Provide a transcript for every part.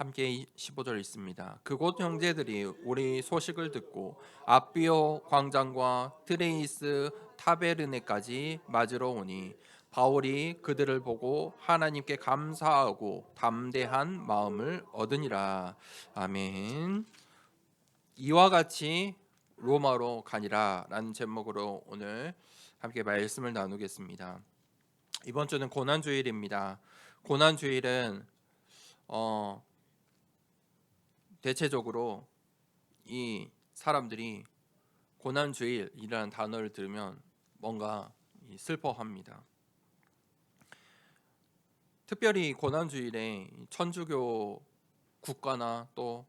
함께 15절 있습니다. 그곳 형제들이 우리 소식을 듣고 아비오 광장과 트레이스 타베르네까지 맞으러 오니 바울이 그들을 보고 하나님께 감사하고 담대한 마음을 얻으니라. 아멘. 이와 같이 로마로 가니라 라는 제목으로 오늘 함께 말씀을 나누겠습니다. 이번 주는 고난주일입니다. 고난주일은 대체적으로 이 사람들이 고난주일이라는 단어를 들으면 뭔가 슬퍼합니다. 특별히 고난주일에 천주교 국가나 또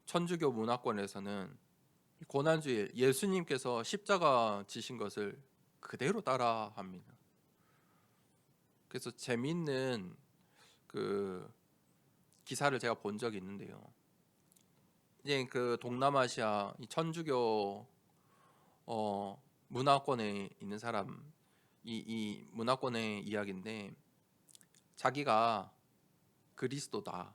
천주교 문화권에서는 고난주일 예수님께서 십자가 지신 것을 그대로 따라합니다. 그래서 재미있는 그 기사를 제가 본 적이 있는데요. 이제 그 동남아시아 이 천주교 문화권에 있는 사람 이 문화권의 이야기인데 자기가 그리스도다.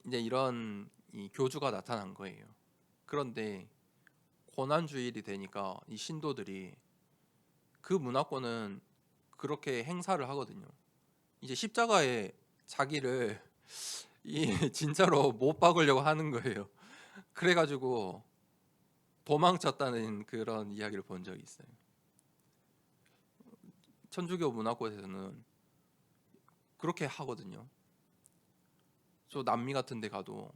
이제 이런 이 교주가 나타난 거예요. 그런데 고난주일이 되니까 이 신도들이 그 문화권은 그렇게 행사를 하거든요. 이제 십자가에 자기를 진짜로 못 박으려고 하는 거예요. 그래가지고 도망쳤다는 그런 이야기를 본 적이 있어요. 천주교 문화권에서는 그렇게 하거든요. 저 남미 같은 데 가도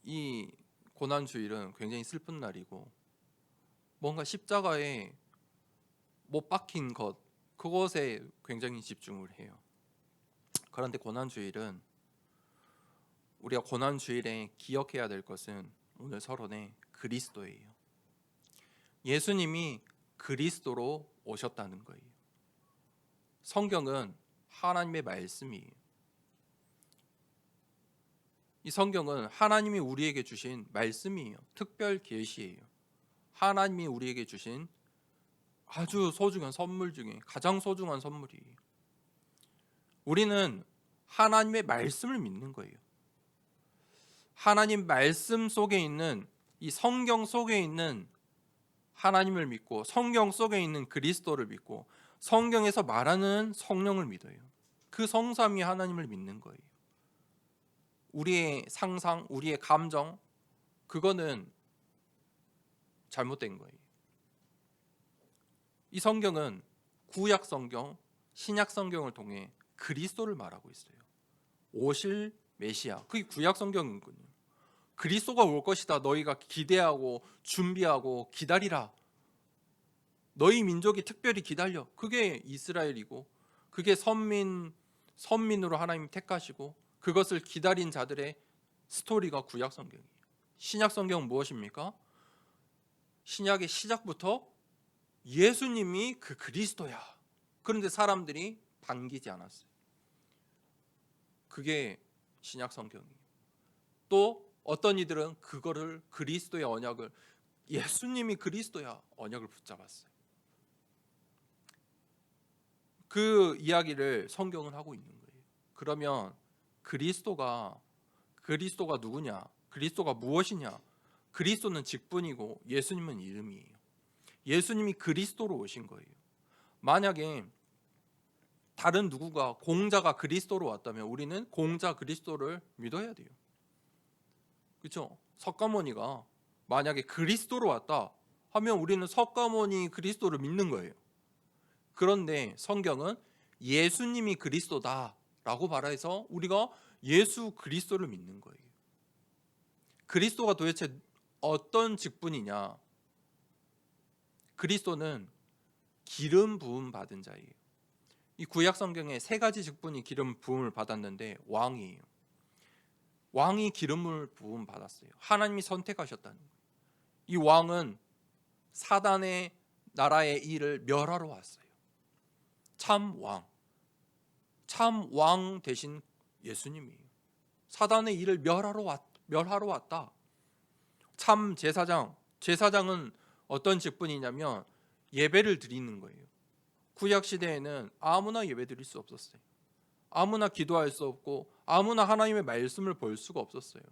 이 고난주일은 굉장히 슬픈 날이고 뭔가 십자가에 못 박힌 것 그것에 굉장히 집중을 해요. 그런데 고난주일은 우리가 고난주일에 기억해야 될 것은 오늘 서론에 그리스도예요. 예수님이 그리스도로 오셨다는 거예요. 성경은 하나님의 말씀이에요. 이 성경은 하나님이 우리에게 주신 말씀이에요. 특별 계시예요. 하나님이 우리에게 주신 아주 소중한 선물 중에 가장 소중한 선물이에요. 우리는 하나님의 말씀을 믿는 거예요. 하나님 말씀 속에 있는 이 성경 속에 있는 하나님을 믿고 성경 속에 있는 그리스도를 믿고 성경에서 말하는 성령을 믿어요. 그 성삼위 하나님을 믿는 거예요. 우리의 상상, 우리의 감정 그거는 잘못된 거예요. 이 성경은 구약 성경, 신약 성경을 통해 그리스도를 말하고 있어요. 오실 메시아. 그게 구약 성경이군요. 그리스도가 올 것이다. 너희가 기대하고 준비하고 기다리라. 너희 민족이 특별히 기다려. 그게 이스라엘이고 그게 선민으로 하나님 택하시고 그것을 기다린 자들의 스토리가 구약 성경이에요. 신약 성경은 무엇입니까? 신약의 시작부터 예수님이 그 그리스도야. 그런데 사람들이 반기지 않았어요. 그게 신약 성경이에요. 또 어떤 이들은 그거를 그리스도의 언약을 예수님이 그리스도야 언약을 붙잡았어요. 그 이야기를 성경은 하고 있는 거예요. 그러면 그리스도가 누구냐? 그리스도가 무엇이냐? 그리스도는 직분이고 예수님은 이름이에요. 예수님이 그리스도로 오신 거예요. 만약에 다른 누구가 공자가 그리스도로 왔다면 우리는 공자 그리스도를 믿어야 돼요. 그렇죠? 석가모니가 만약에 그리스도로 왔다 하면 우리는 석가모니 그리스도를 믿는 거예요. 그런데 성경은 예수님이 그리스도다라고 말해서 우리가 예수 그리스도를 믿는 거예요. 그리스도가 도대체 어떤 직분이냐? 그리스도는 기름 부음 받은 자예요. 이 구약 성경에 세 가지 직분이 기름 부음을 받았는데 왕이에요. 왕이 기름을 부음 받았어요. 하나님이 선택하셨다는 거예요. 이 왕은 사단의 나라의 일을 멸하러 왔어요. 참 왕 대신 예수님이에요. 사단의 일을 멸하러 왔다. 참 제사장은 어떤 직분이냐면 예배를 드리는 거예요. 구약 시대에는 아무나 예배 드릴 수 없었어요. 아무나 기도할 수 없고 아무나 하나님의 말씀을 볼 수가 없었어요.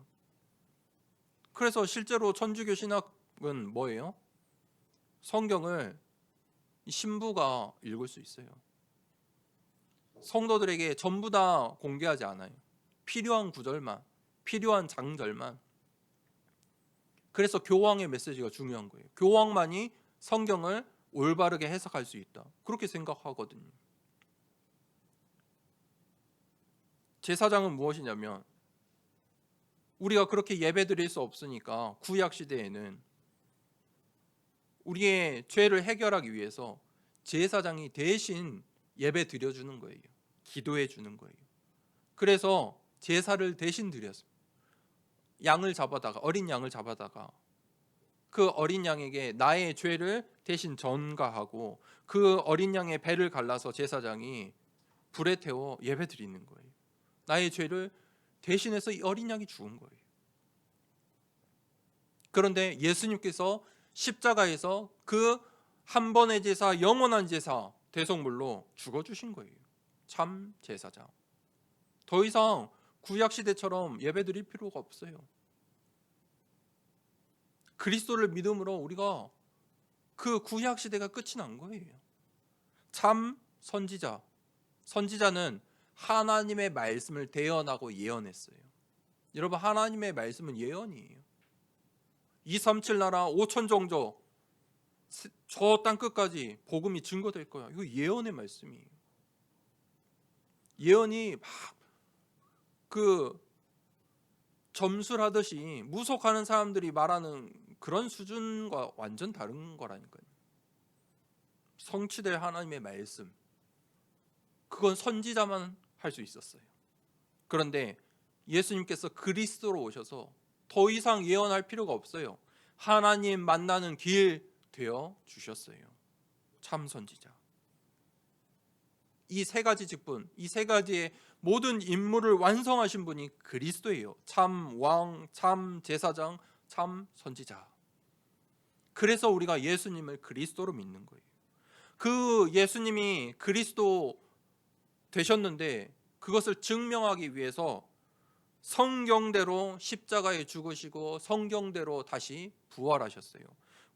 그래서 실제로 천주교 신학은 뭐예요? 성경을 신부가 읽을 수 있어요. 성도들에게 전부 다 공개하지 않아요. 필요한 구절만, 필요한 장절만. 그래서 교황의 메시지가 중요한 거예요. 교황만이 성경을 올바르게 해석할 수 있다. 그렇게 생각하거든요. 제사장은 무엇이냐면, 우리가 그렇게 예배 드릴 수 없으니까 구약 시대에는 우리의 죄를 해결하기 위해서 제사장이 대신 예배 드려주는 거예요. 기도해 주는 거예요. 그래서 제사를 대신 드렸어요. 어린 양을 잡아다가 그 어린 양에게 나의 죄를 대신 전가하고 그 어린 양의 배를 갈라서 제사장이 불에 태워 예배 드리는 거예요. 나의 죄를 대신해서 이 어린 양이 죽은 거예요. 그런데 예수님께서 십자가에서 그 한 번의 제사, 영원한 제사 대속물로 죽어주신 거예요. 참 제사장. 더 이상 구약 시대처럼 예배 드릴 필요가 없어요. 그리스도를 믿음으로 우리가 그 구약 시대가 끝이 난 거예요. 참 선지자. 선지자는 하나님의 말씀을 대언하고 예언했어요. 여러분, 하나님의 말씀은 예언이에요. 237 나라 5천 종족 저 땅 끝까지 복음이 증거될 거야. 이거 예언의 말씀이에요. 예언이 막 그 점술하듯이 무속하는 사람들이 말하는 그런 수준과 완전 다른 거라니까요. 성취될 하나님의 말씀, 그건 선지자만 할 수 있었어요. 그런데 예수님께서 그리스도로 오셔서 더 이상 예언할 필요가 없어요. 하나님 만나는 길 되어 주셨어요. 참 선지자. 이 세 가지 직분, 이 세 가지의 모든 임무를 완성하신 분이 그리스도예요. 참 왕, 참 제사장, 참 선지자. 그래서 우리가 예수님을 그리스도로 믿는 거예요. 그 예수님이 그리스도 되셨는데 그것을 증명하기 위해서 성경대로 십자가에 죽으시고 성경대로 다시 부활하셨어요.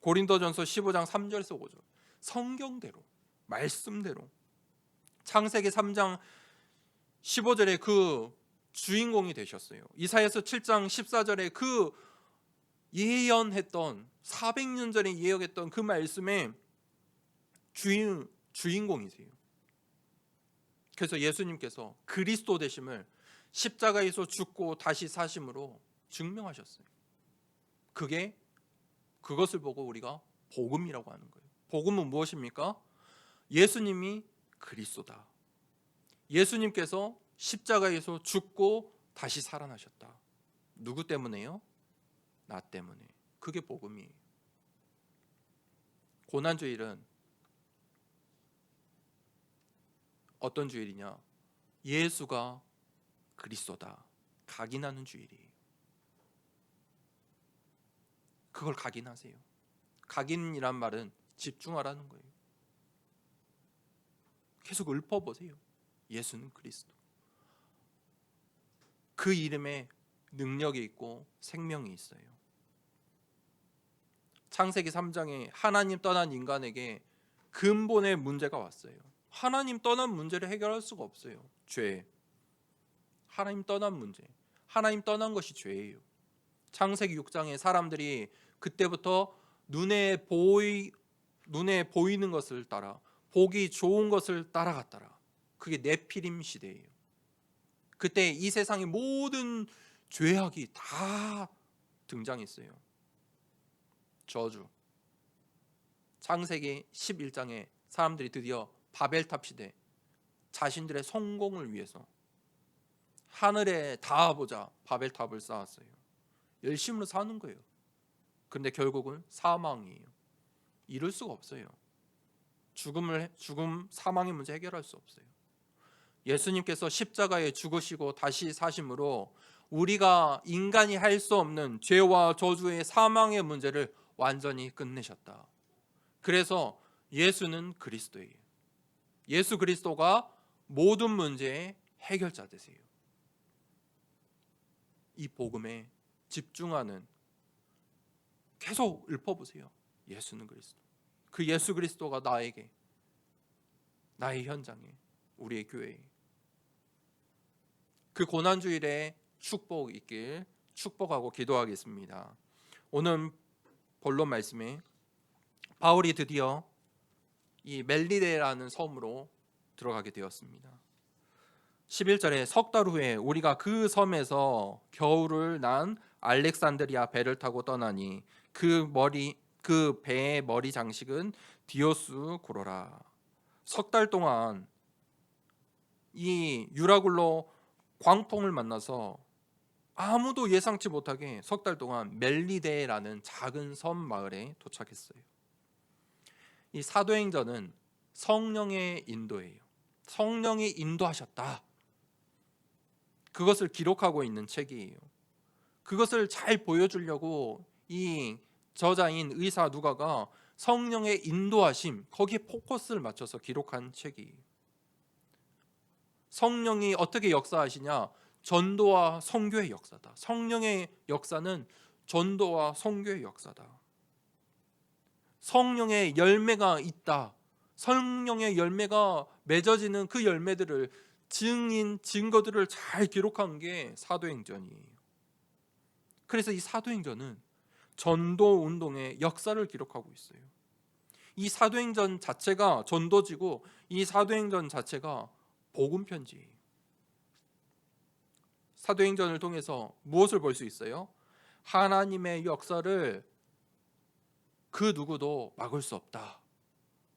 고린도전서 15장 3절에서 5절. 성경대로, 말씀대로. 창세기 3장 15절에 그 주인공이 되셨어요. 이사야서 7장 14절에 그 예언했던 400년 전에 예언했던 그 말씀의 주인공이세요. 그래서 예수님께서 그리스도 되심을 십자가에서 죽고 다시 사심으로 증명하셨어요. 그것을 보고 우리가 복음이라고 하는 거예요. 복음은 무엇입니까? 예수님이 그리스도다. 예수님께서 십자가에서 죽고 다시 살아나셨다. 누구 때문에요? 나 때문에. 그게 복음이에요. 고난주일은 어떤 주일이냐? 예수가 그리스도다. 각인하는 주일이에요. 그걸 각인하세요. 각인이란 말은 집중하라는 거예요. 계속 읊어보세요. 예수는 그리스도. 그 이름에 능력이 있고 생명이 있어요. 창세기 3장에 하나님 떠난 인간에게 근본의 문제가 왔어요. 하나님 떠난 문제를 해결할 수가 없어요. 죄. 하나님 떠난 문제. 하나님 떠난 것이 죄예요. 창세기 6장에 사람들이 그때부터 눈에 보이는 것을 따라, 보기 좋은 것을 따라갔더라. 그게 네피림 시대예요. 그때 이 세상의 모든 죄악이 다 등장했어요. 저주. 창세기 11장에 사람들이 드디어 바벨탑 시대, 자신들의 성공을 위해서 하늘에 닿아보자 바벨탑을 쌓았어요. 열심으로 사는 거예요. 그런데 결국은 사망이에요. 이룰 수가 없어요. 죽음, 사망의 문제 해결할 수 없어요. 예수님께서 십자가에 죽으시고 다시 사심으로 우리가 인간이 할 수 없는 죄와 저주의 사망의 문제를 완전히 끝내셨다. 그래서 예수는 그리스도예요. 예수 그리스도가 모든 문제의 해결자 되세요. 이 복음에 집중하는, 계속 읊어보세요. 예수는 그리스도. 그 예수 그리스도가 나에게, 나의 현장에, 우리의 교회에 그 고난주일에 축복 있길 축복하고 기도하겠습니다. 오늘 본론 말씀에 바울이 드디어 이 멜리데라는 섬으로 들어가게 되었습니다. 11절에 석 달 후에 우리가 그 섬에서 겨울을 난 알렉산드리아 배를 타고 떠나니 그 배의 머리 장식은 디오스 고로라. 석 달 동안 이 유라굴로 광풍을 만나서 아무도 예상치 못하게 석 달 동안 멜리데라는 작은 섬 마을에 도착했어요. 이 사도행전은 성령의 인도예요. 성령이 인도하셨다. 그것을 기록하고 있는 책이에요. 그것을 잘 보여주려고 이 저자인 의사 누가가 성령의 인도하심, 거기에 포커스를 맞춰서 기록한 책이에요. 성령이 어떻게 역사하시냐? 전도와 선교의 역사다. 성령의 역사는 전도와 선교의 역사다. 성령의 열매가 있다. 성령의 열매가 맺어지는 그 열매들을 증거들을 잘 기록한 게 사도행전이에요. 그래서 이 사도행전은 전도 운동의 역사를 기록하고 있어요. 이 사도행전 자체가 전도지고 이 사도행전 자체가 복음 편지예요. 사도행전을 통해서 무엇을 볼 수 있어요? 하나님의 역사를 그 누구도 막을 수 없다.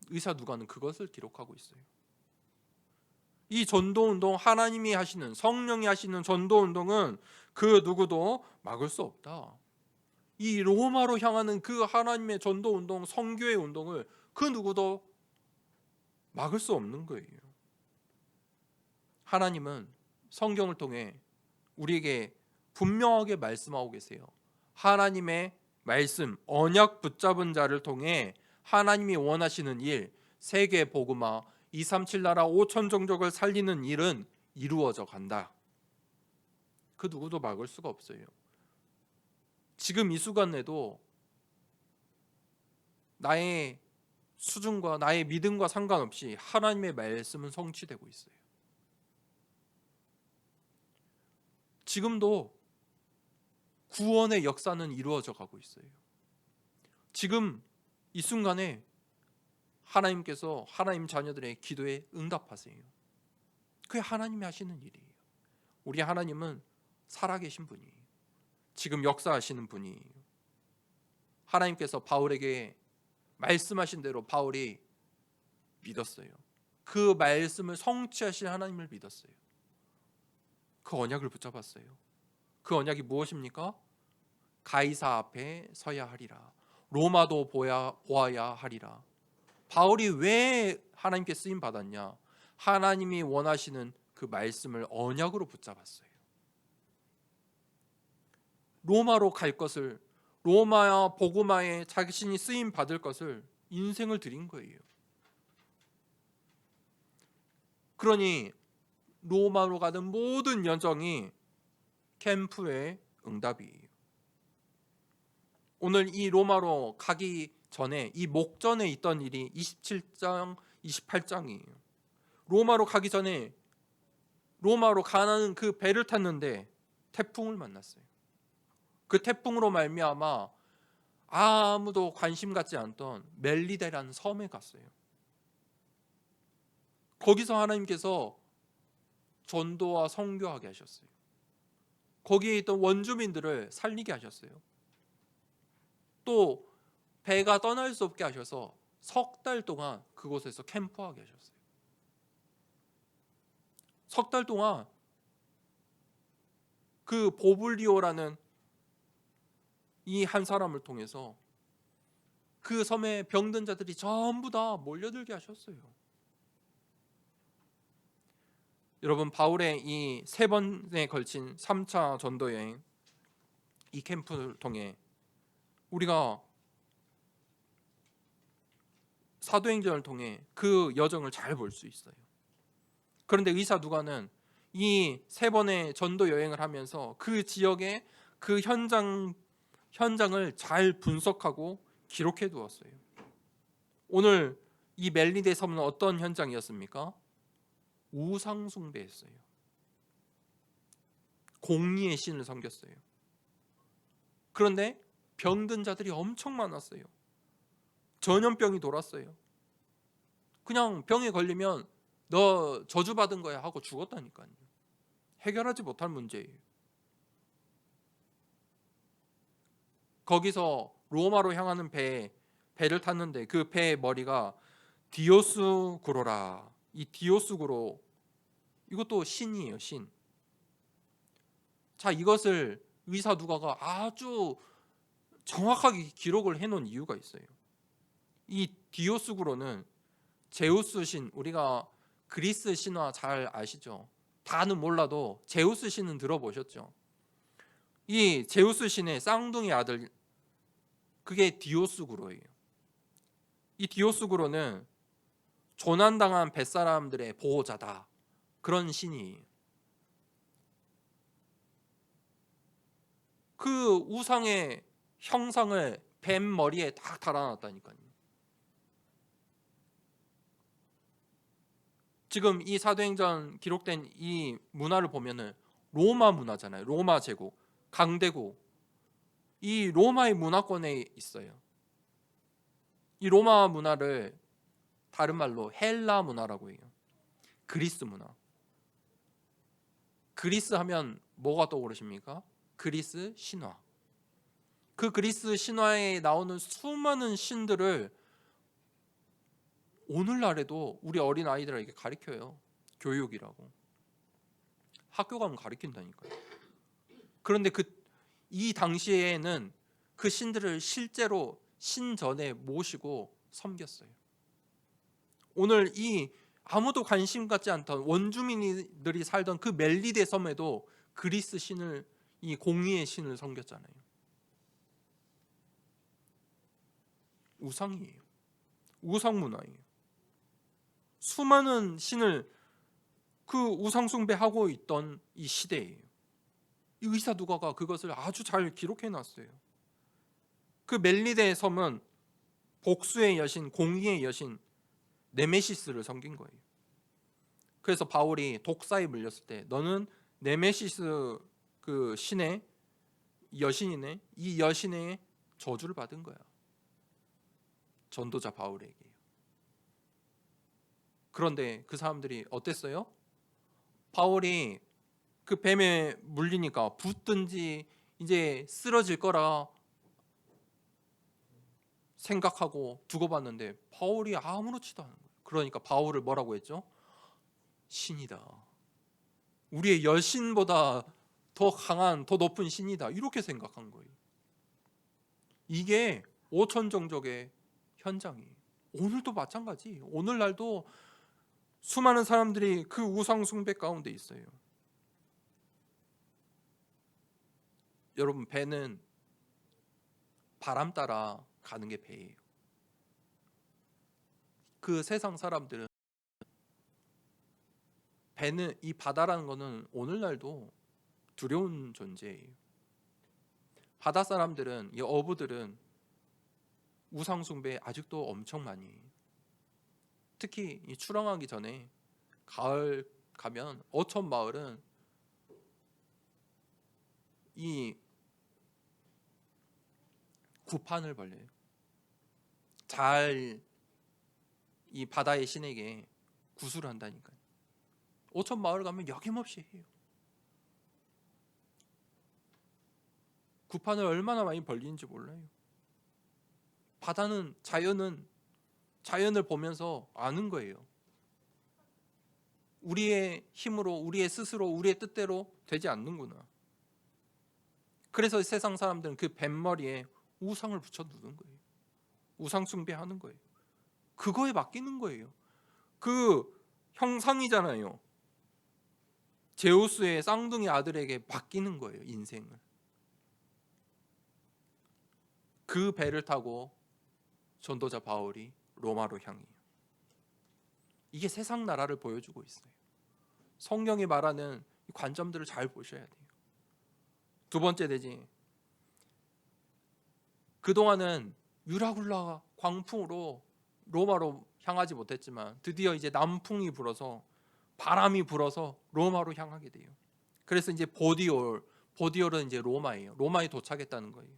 의사 누가는 그것을 기록하고 있어요. 이 전도운동, 하나님이 하시는, 성령이 하시는 전도운동은 그 누구도 막을 수 없다. 이 로마로 향하는 그 하나님의 전도운동, 선교의 운동을 그 누구도 막을 수 없는 거예요. 하나님은 성경을 통해 우리에게 분명하게 말씀하고 계세요. 하나님의 말씀, 언약 붙잡은 자를 통해 하나님이 원하시는 일, 세계 복음화, 237 나라 5천 종족을 살리는 일은 이루어져 간다. 그 누구도 막을 수가 없어요. 지금 이 순간에도 나의 수준과 나의 믿음과 상관없이 하나님의 말씀은 성취되고 있어요. 지금도 구원의 역사는 이루어져 가고 있어요. 지금 이 순간에 하나님께서 하나님 자녀들의 기도에 응답하세요. 그게 하나님이 하시는 일이에요. 우리 하나님은 살아계신 분이에요. 지금 역사하시는 분이에요. 하나님께서 바울에게 말씀하신 대로 바울이 믿었어요. 그 말씀을 성취하실 하나님을 믿었어요. 그 언약을 붙잡았어요. 그 언약이 무엇입니까? 가이사 앞에 서야 하리라. 로마도 보아야 하리라. 바울이 왜 하나님께 쓰임 받았냐? 하나님이 원하시는 그 말씀을 언약으로 붙잡았어요. 로마로 갈 것을, 로마야 복음화에 자신이 쓰임 받을 것을 인생을 드린 거예요. 그러니 로마로 가는 모든 여정이 캠프의 응답이에요. 오늘 이 로마로 가기 전에 이 목전에 있던 일이 27장, 28장이에요. 로마로 가기 전에 로마로 가는 그 배를 탔는데 태풍을 만났어요. 그 태풍으로 말미암아 아무도 관심 갖지 않던 멜리데라는 섬에 갔어요. 거기서 하나님께서 전도와 선교하게 하셨어요. 거기에 있던 원주민들을 살리게 하셨어요. 또 배가 떠날 수 없게 하셔서 석 달 동안 그곳에서 캠프하게 하셨어요. 석 달 동안 그 보블리오라는 이 한 사람을 통해서 그 섬에 병든 자들이 전부 다 몰려들게 하셨어요. 여러분, 바울의 이 세 번에 걸친 3차 전도 여행, 이 캠프를 통해 우리가 사도행전을 통해 그 여정을 잘 볼 수 있어요. 그런데 의사 누가는 이 세 번의 전도 여행을 하면서 그 지역의 그 현장을 잘 분석하고 기록해 두었어요. 오늘 이 멜리데 섬은 어떤 현장이었습니까? 우상 숭배였어요. 공리의 신을 섬겼어요. 그런데 병든 자들이 엄청 많았어요. 전염병이 돌았어요. 그냥 병에 걸리면 너 저주받은 거야 하고 죽었다니까요. 해결하지 못할 문제예요. 거기서 로마로 향하는 배를 탔는데 그 배의 머리가 디오스구로라. 이 디오스구로 이것도 신이에요, 신. 자, 이것을 의사 누가가 아주 정확하게 기록을 해놓은 이유가 있어요. 이 디오스구로는 제우스 신, 우리가 그리스 신화 잘 아시죠? 다는 몰라도 제우스 신은 들어보셨죠? 이 제우스 신의 쌍둥이 아들, 그게 디오스구로예요. 이 디오스구로는 조난당한 뱃사람들의 보호자다, 그런 신이에요. 그 우상의 형상을 뱀 머리에 딱 달아놨다니까요. 지금 이 사도행전 기록된 이 문화를 보면은 로마 문화잖아요. 로마 제국, 강대국. 이 로마의 문화권에 있어요. 이 로마 문화를 다른 말로 헬라 문화라고 해요. 그리스 문화. 그리스 하면 뭐가 떠오르십니까? 그리스 신화. 그 그리스 신화에 나오는 수많은 신들을 오늘날에도 우리 어린 아이들에게 가르쳐요. 교육이라고. 학교 가면 가르친다니까요. 그런데 이 당시에는 그 신들을 실제로 신전에 모시고 섬겼어요. 오늘 이 아무도 관심 갖지 않던 원주민들이 살던 그 멜리데 섬에도 그리스 신을, 이 공의의 신을 섬겼잖아요. 우상이에요. 우상 문화예요. 수많은 신을 그 우상 숭배하고 있던 이 시대예요. 이 의사 누가가 그것을 아주 잘 기록해 놨어요. 그 멜리데 섬은 복수의 여신, 공의의 여신 네메시스를 섬긴 거예요. 그래서 바울이 독사에 물렸을 때 너는 네메시스 그 신의 여신이네, 이 여신의 저주를 받은 거야. 전도자 바울에게요. 그런데 그 사람들이 어땠어요? 바울이 그 뱀에 물리니까 붙든지 이제 쓰러질 거라 생각하고 두고 봤는데 바울이 아무렇지도 않은 거예요. 그러니까 바울을 뭐라고 했죠? 신이다. 우리의 여신보다 더 강한, 더 높은 신이다. 이렇게 생각한 거예요. 이게 오천정족의 현장이에요. 오늘도 마찬가지. 오늘날도 수많은 사람들이 그 우상 숭배 가운데 있어요. 여러분, 배는 바람 따라 가는 게 배예요. 그 세상 사람들은 배는, 이 바다라는 거는 오늘날도 두려운 존재예요. 바다 사람들은, 이 어부들은 우상 숭배 아직도 엄청 많이 해요. 특히 이 출항하기 전에 가을 가면 어촌 마을은 이 구판을 벌려요. 잘 이 바다의 신에게 구술을 한다니까요. 오천 마을 가면 여김없이 해요. 구판을 얼마나 많이 벌리는지 몰라요. 바다는, 자연을 보면서 아는 거예요. 우리의 힘으로, 우리의 스스로, 우리의 뜻대로 되지 않는구나. 그래서 세상 사람들은 그 뱃머리에 우상을 붙여 두는 거예요. 우상 숭배하는 거예요. 그거에 맡기는 거예요. 그 형상이잖아요. 제우스의 쌍둥이 아들에게 맡기는 거예요, 인생을. 그 배를 타고 전도자 바울이 로마로 향해요. 이게 세상 나라를 보여주고 있어요. 성경이 말하는 이 관점들을 잘 보셔야 돼요. 두 번째 되지. 그동안은 유라굴라 광풍으로 로마로 향하지 못했지만 드디어 이제 남풍이 불어서 바람이 불어서 로마로 향하게 돼요. 그래서 이제 보디올은 이제 로마예요. 로마에 도착했다는 거예요.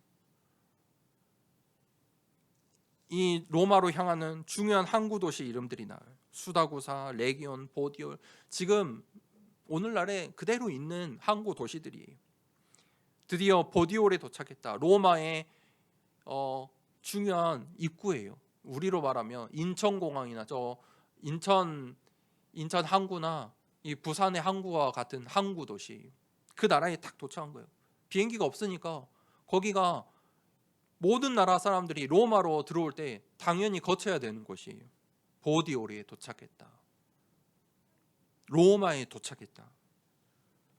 이 로마로 향하는 중요한 항구 도시 이름들이 나와요. 수다구사, 레기온, 보디올. 지금 오늘날에 그대로 있는 항구 도시들이에요. 드디어 보디올에 도착했다. 로마의 중요한 입구예요. 우리로 말하면 인천공항이나 저 인천 항구나 이 부산의 항구와 같은 항구 도시예요. 그 나라에 딱 도착한 거예요. 비행기가 없으니까 거기가 모든 나라 사람들이 로마로 들어올 때 당연히 거쳐야 되는 곳이에요. 보디올에 도착했다. 로마에 도착했다.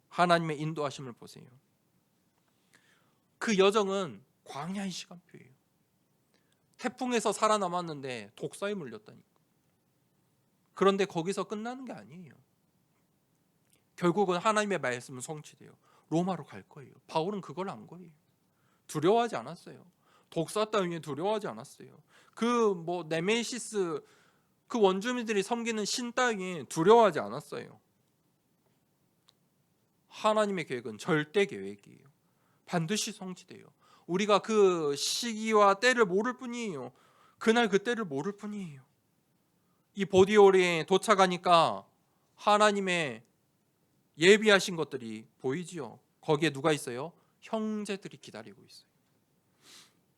하나님의 인도하심을 보세요. 그 여정은 광야의 시간표예요. 태풍에서 살아남았는데 독사에 물렸다니까. 그런데 거기서 끝나는 게 아니에요. 결국은 하나님의 말씀은 성취돼요. 로마로 갈 거예요. 바울은 그걸 안 거예요. 두려워하지 않았어요. 독사 따위에 두려워하지 않았어요. 그 네메시스 그 원주민들이 섬기는 신 따위에 두려워하지 않았어요. 하나님의 계획은 절대 계획이에요. 반드시 성취돼요. 우리가 그 시기와 때를 모를 뿐이에요. 그날 그 때를 모를 뿐이에요. 이 보디올에 도착하니까 하나님의 예비하신 것들이 보이지요. 거기에 누가 있어요? 형제들이 기다리고 있어요.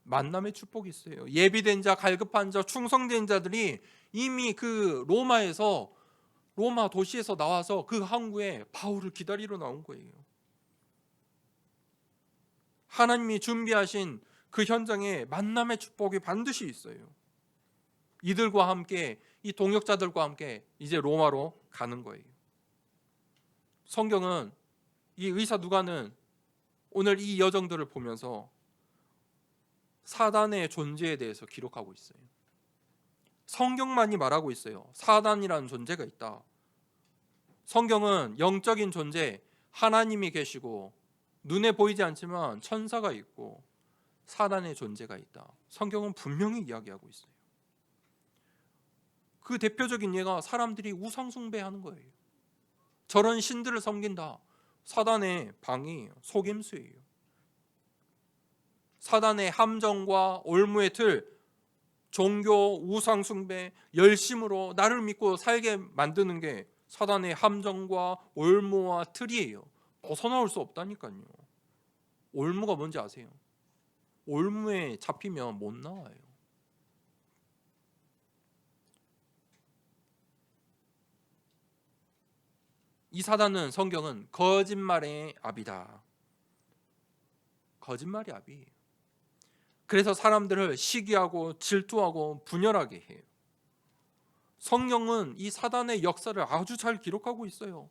만남의 축복이 있어요. 예비된 자, 갈급한 자, 충성된 자들이 이미 그 로마 도시에서 나와서 그 항구에 바울을 기다리러 나온 거예요. 하나님이 준비하신 그 현장에 만남의 축복이 반드시 있어요. 이들과 함께 이 동역자들과 함께 이제 로마로 가는 거예요. 성경은 이 의사 누가는 오늘 이 여정들을 보면서 사단의 존재에 대해서 기록하고 있어요. 성경만이 말하고 있어요. 사단이라는 존재가 있다. 성경은 영적인 존재, 하나님이 계시고 눈에 보이지 않지만 천사가 있고 사단의 존재가 있다. 성경은 분명히 이야기하고 있어요. 그 대표적인 예가 사람들이 우상 숭배하는 거예요. 저런 신들을 섬긴다. 사단의 방이에요. 속임수예요. 사단의 함정과 올무의 틀, 종교, 우상 숭배, 열심으로 나를 믿고 살게 만드는 게 사단의 함정과 올무와 틀이에요. 벗어나올 수 없다니까요. 올무가 뭔지 아세요? 올무에 잡히면 못 나와요. 이 사단은 성경은 거짓말의 아비다. 거짓말이 아비예요. 그래서 사람들을 시기하고 질투하고 분열하게 해요. 성경은 이 사단의 역사를 아주 잘 기록하고 있어요.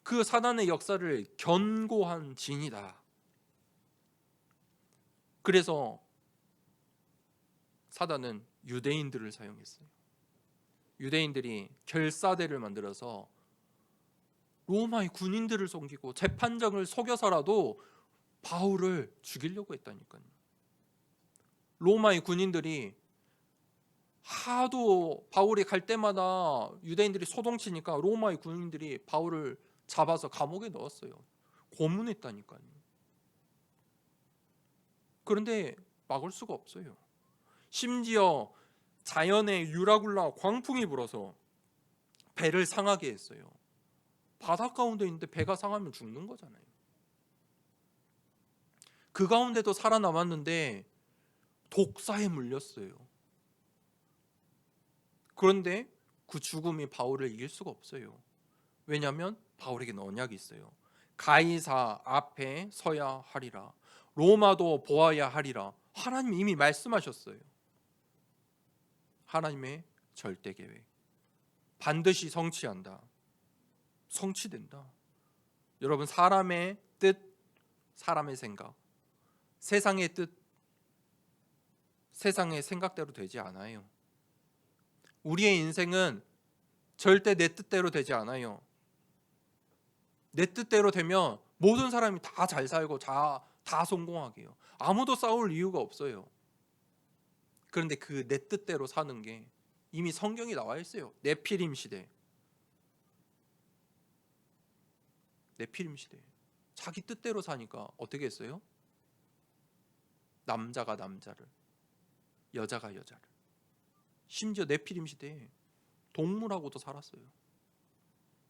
그 사단의 역사를 견고한 진이다. 그래서 사단은 유대인들을 사용했어요. 유대인들이 결사대를 만들어서 로마의 군인들을 속이고 재판장을 속여서라도 바울을 죽이려고 했다니까요. 로마의 군인들이 하도 바울이 갈 때마다 유대인들이 소동치니까 로마의 군인들이 바울을 잡아서 감옥에 넣었어요. 고문했다니까요. 그런데 막을 수가 없어요. 심지어 자연의 유라굴라 광풍이 불어서 배를 상하게 했어요. 바다 가운데 있는데 배가 상하면 죽는 거잖아요. 그 가운데도 살아남았는데 독사에 물렸어요. 그런데 그 죽음이 바울을 이길 수가 없어요. 왜냐하면 바울에게는 언약이 있어요. 가이사 앞에 서야 하리라. 로마도 보아야 하리라. 하나님이 이미 말씀하셨어요. 하나님의 절대 계획 반드시 성취한다. 성취된다. 여러분, 사람의 뜻, 사람의 생각, 세상의 뜻, 세상의 생각대로 되지 않아요. 우리의 인생은 절대 내 뜻대로 되지 않아요. 내 뜻대로 되면 모든 사람이 다 잘 살고 다 성공하게 해요. 아무도 싸울 이유가 없어요. 그런데 그 내 뜻대로 사는 게 이미 성경이 나와 있어요. 네피림 시대. 네피림 시대. 자기 뜻대로 사니까 어떻게 했어요? 남자가 남자를, 여자가 여자를. 심지어 네피림 시대에 동물하고도 살았어요.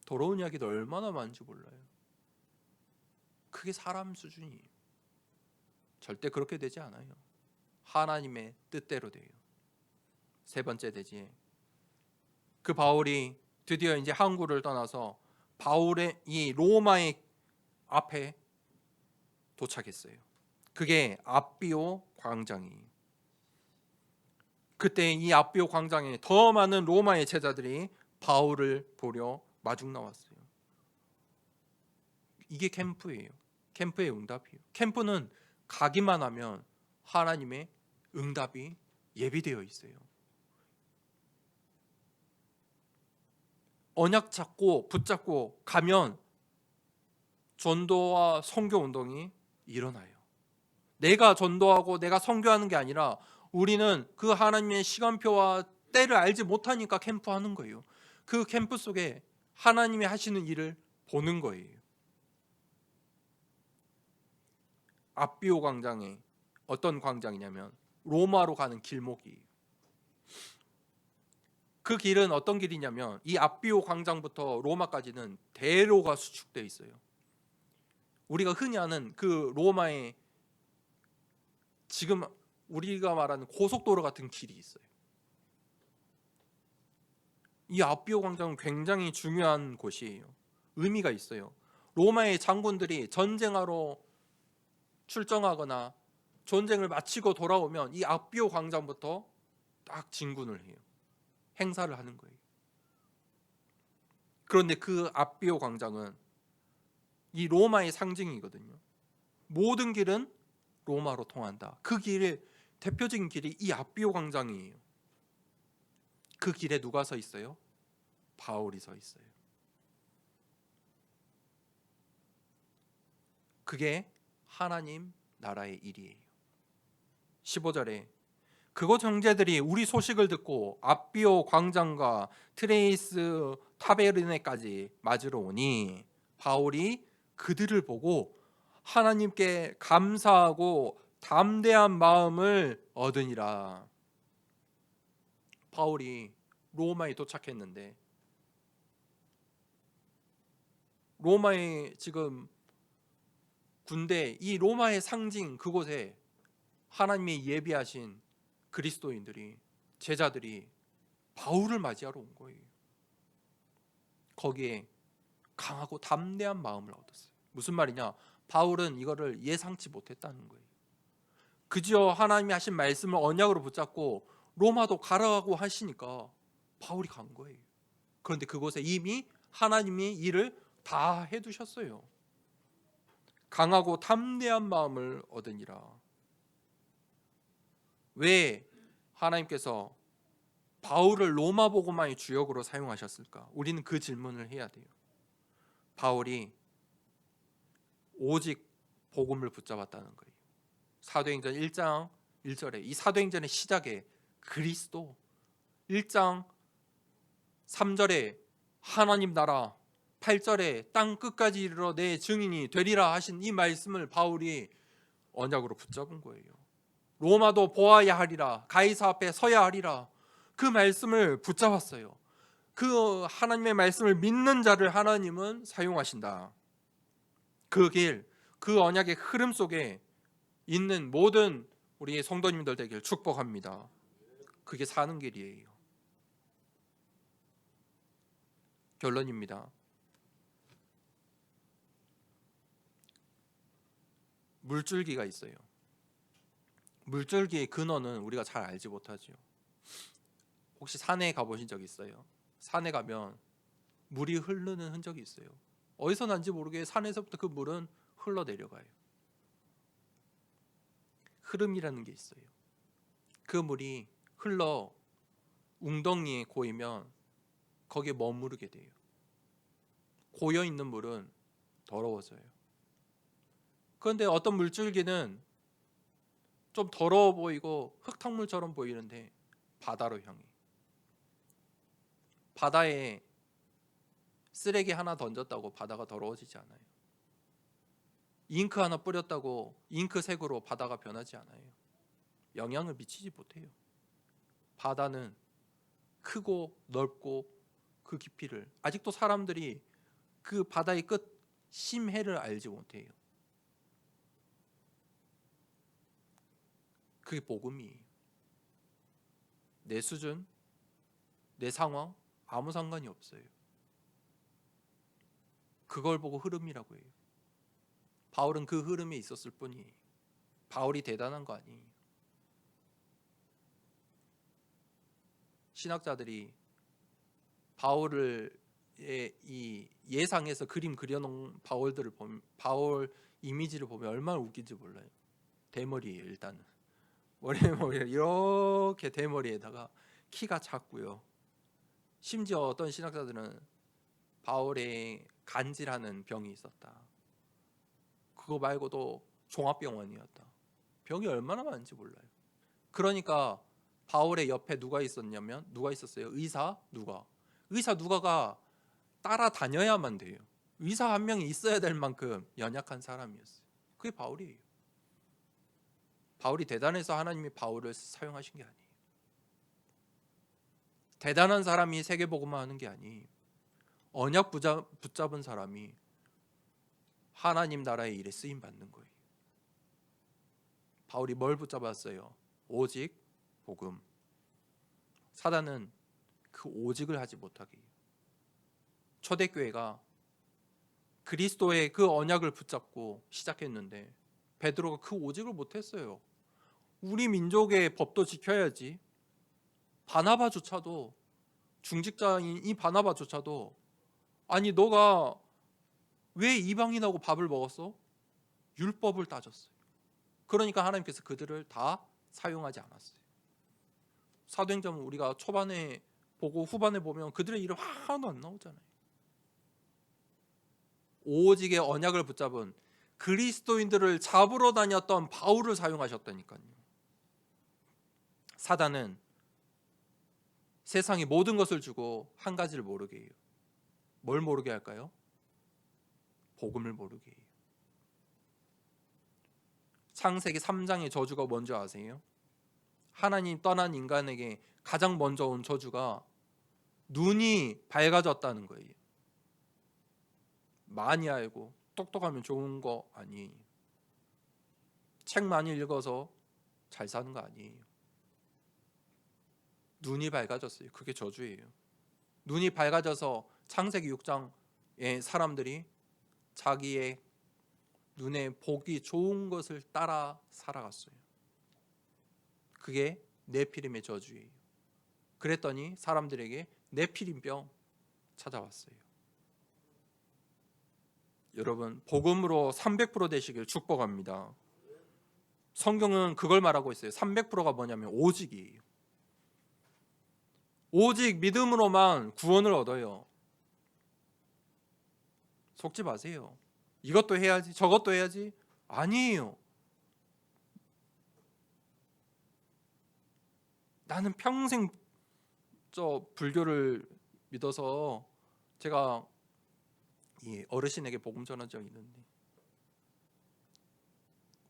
더러운 이야기도 얼마나 많은지 몰라요. 그게 사람 수준이에요. 절대 그렇게 되지 않아요. 하나님의 뜻대로 돼요. 세 번째 되지. 그 바울이 드디어 이제 항구를 떠나서 바울의 이 로마의 앞에 도착했어요. 그게 아비오 광장이에요. 그때 이 아비오 광장에 더 많은 로마의 제자들이 바울을 보려 마중 나왔어요. 이게 캠프예요. 캠프의 응답이에요. 캠프는 가기만 하면 하나님의 응답이 예비되어 있어요. 언약 잡고 붙잡고 가면 전도와 선교 운동이 일어나요. 내가 전도하고 내가 선교하는 게 아니라 우리는 그 하나님의 시간표와 때를 알지 못하니까 캠프하는 거예요. 그 캠프 속에 하나님이 하시는 일을 보는 거예요. 아비오 광장에 어떤 광장이냐면 로마로 가는 길목이에요. 그 길은 어떤 길이냐면 이 아비오 광장부터 로마까지는 대로가 수축되어 있어요. 우리가 흔히 아는 그 로마의 지금 우리가 말하는 고속도로 같은 길이 있어요. 이 아비오 광장은 굉장히 중요한 곳이에요. 의미가 있어요. 로마의 장군들이 전쟁하러 출정하거나 전쟁을 마치고 돌아오면 이 아비오 광장부터 딱 진군을 해요. 행사를 하는 거예요. 그런데 그 아비오 광장은 이 로마의 상징이거든요. 모든 길은 로마로 통한다. 그 길의 대표적인 길이 이 아비오 광장이에요. 그 길에 누가 서 있어요? 바울이 서 있어요. 그게 하나님 나라의 일이에요. 15절에 그곳 형제들이 우리 소식을 듣고 아비오 광장과 트레이스 타베르네까지 맞으러 오니 바울이 그들을 보고 하나님께 감사하고 담대한 마음을 얻으니라. 바울이 로마에 도착했는데 로마의 지금 군대, 이 로마의 상징 그곳에 하나님이 예비하신 그리스도인들이, 제자들이 바울을 맞이하러 온 거예요. 거기에 강하고 담대한 마음을 얻었어요. 무슨 말이냐? 바울은 이거를 예상치 못했다는 거예요. 그저 하나님이 하신 말씀을 언약으로 붙잡고 로마도 가라고 하시니까 바울이 간 거예요. 그런데 그곳에 이미 하나님이 일을 다 해두셨어요. 강하고 담대한 마음을 얻으니라. 왜 하나님께서 바울을 로마 복음화의 주역으로 사용하셨을까? 우리는 그 질문을 해야 돼요. 바울이 오직 복음을 붙잡았다는 거예요. 사도행전 1장 1절에 이 사도행전의 시작에 그리스도, 1장 3절에 하나님 나라, 8절에 땅 끝까지 이르러 내 증인이 되리라 하신 이 말씀을 바울이 언약으로 붙잡은 거예요. 로마도 보아야 하리라, 가이사 앞에 서야 하리라, 그 말씀을 붙잡았어요. 그 하나님의 말씀을 믿는 자를 하나님은 사용하신다. 그 길, 그 언약의 흐름 속에 있는 모든 우리 성도님들 되길 축복합니다. 그게 사는 길이에요. 결론입니다. 물줄기가 있어요. 물줄기의 근원은 우리가 잘 알지 못하죠. 혹시 산에 가보신 적 있어요? 산에 가면 물이 흐르는 흔적이 있어요. 어디서 난지 모르게 산에서부터 그 물은 흘러내려가요. 흐름이라는 게 있어요. 그 물이 흘러 웅덩이에 고이면 거기에 머무르게 돼요. 고여있는 물은 더러워져요. 그런데 어떤 물줄기는 좀 더러워 보이고 흙탕물처럼 보이는데 바다로 향해. 바다에 쓰레기 하나 던졌다고 바다가 더러워지지 않아요. 잉크 하나 뿌렸다고 잉크색으로 바다가 변하지 않아요. 영향을 미치지 못해요. 바다는 크고 넓고 그 깊이를 아직도 사람들이 그 바다의 끝 심해를 알지 못해요. 그게 복음이에요. 내 수준, 내 상황 아무 상관이 없어요. 그걸 보고 흐름이라고 해요. 바울은 그 흐름에 있었을 뿐이에요. 바울이 대단한 거 아니에요. 신학자들이 바울을 이 예상해서 그림 그려놓은 바울들을 보면, 바울 이미지를 보면 얼마나 웃긴지 몰라요. 대머리예요. 일단은 머리 이렇게 대머리에다가 키가 작고요. 심지어 어떤 신학자들은 바울의 간질하는 병이 있었다. 그거 말고도 종합병원이었다. 병이 얼마나 많은지 몰라요. 그러니까 바울의 옆에 누가 있었냐면 누가 있었어요? 의사 누가가 따라다녀야만 돼요. 의사 한 명이 있어야 될 만큼 연약한 사람이었어요. 그게 바울이에요. 바울이 대단해서 하나님이 바울을 사용하신 게 아니에요. 대단한 사람이 세계복음화 하는 게 아니에요. 언약 붙잡은 사람이 하나님 나라의 일에 쓰임 받는 거예요. 바울이 뭘 붙잡았어요? 오직 복음. 사단은 그 오직을 하지 못하게 해요. 초대교회가 그리스도의 그 언약을 붙잡고 시작했는데 베드로가 그 오직을 못했어요. 우리 민족의 법도 지켜야지. 바나바조차도, 중직자인 이 바나바조차도, 아니 너가 왜 이방인하고 밥을 먹었어? 율법을 따졌어요. 그러니까 하나님께서 그들을 다 사용하지 않았어요. 사도행전은 우리가 초반에 보고 후반에 보면 그들의 이름 하나도 안 나오잖아요. 오직의 언약을 붙잡은 그리스도인들을 잡으러 다녔던 바울을 사용하셨다니까요. 사단은 세상의 모든 것을 주고 한 가지를 모르게 해요. 뭘 모르게 할까요? 복음을 모르게 해요. 창세기 3장의 저주가 뭔지 아세요? 하나님 떠난 인간에게 가장 먼저 온 저주가 눈이 밝아졌다는 거예요. 많이 알고 똑똑하면 좋은 거 아니에요. 책 많이 읽어서 잘 사는 거 아니에요. 눈이 밝아졌어요. 그게 저주예요. 눈이 밝아져서 창세기 6장의 사람들이 자기의 눈에 보기 좋은 것을 따라 살아갔어요. 그게 네피림의 저주예요. 그랬더니 사람들에게 네피림병 찾아왔어요. 여러분, 복음으로 300% 되시길 축복합니다. 성경은 그걸 말하고 있어요. 300%가 뭐냐면 오직이에요. 오직 믿음으로만 구원을 얻어요. 속지 마세요. 이것도 해야지, 저것도 해야지. 아니에요. 나는 평생 저 불교를 믿어서 제가 이 어르신에게 복음 전한 적이 있는데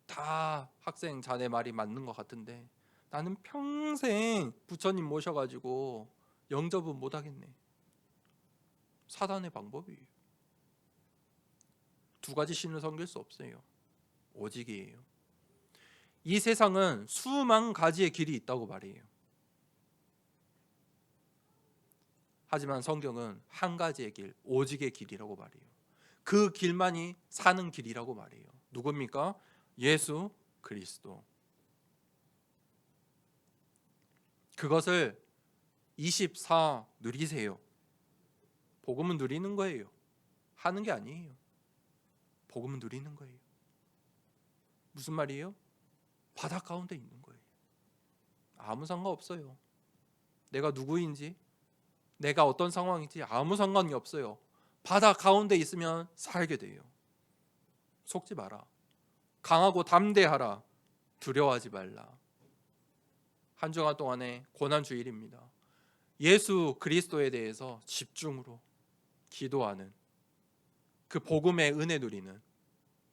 다 학생 자네 말이 맞는 것 같은데 나는 평생 부처님 모셔가지고 영접은 못하겠네. 사단의 방법이에요. 두 가지 신을 섬길 수 없어요. 오직이에요. 이 세상은 수만 가지의 길이 있다고 말해요. 하지만 성경은 한 가지의 길, 오직의 길이라고 말해요. 그 길만이 사는 길이라고 말해요. 누굽니까? 예수 그리스도. 그것을 24 누리세요. 복음은 누리는 거예요. 하는 게 아니에요. 복음은 누리는 거예요. 무슨 말이에요? 바다 가운데 있는 거예요. 아무 상관없어요. 내가 누구인지, 내가 어떤 상황인지 아무 상관이 없어요. 바다 가운데 있으면 살게 돼요. 속지 마라. 강하고 담대하라. 두려워하지 말라. 한 주간 동안의 고난주일입니다. 예수 그리스도에 대해서 집중으로 기도하는, 그 복음의 은혜 누리는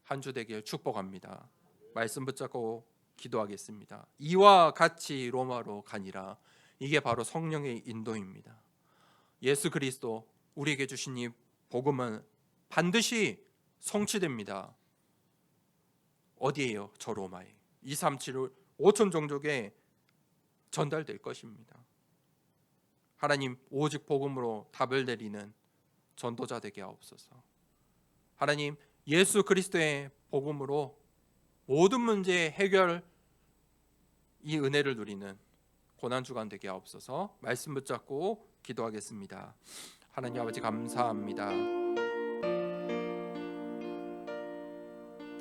한 주 되길 축복합니다. 말씀 붙잡고 기도하겠습니다. 이와 같이 로마로 가니라. 이게 바로 성령의 인도입니다. 예수 그리스도 우리에게 주신 이 복음은 반드시 성취됩니다. 어디에요? 저 로마에 237 5천 종족에 전달될 것입니다. 하나님, 오직 복음으로 답을 내리는 전도자 되게 하옵소서. 하나님, 예수 그리스도의 복음으로 모든 문제 해결, 이 은혜를 누리는 고난주간 되게 하옵소서. 말씀 붙잡고 기도하겠습니다. 하나님 아버지, 감사합니다.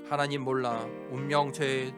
하나님 몰라 운명 죄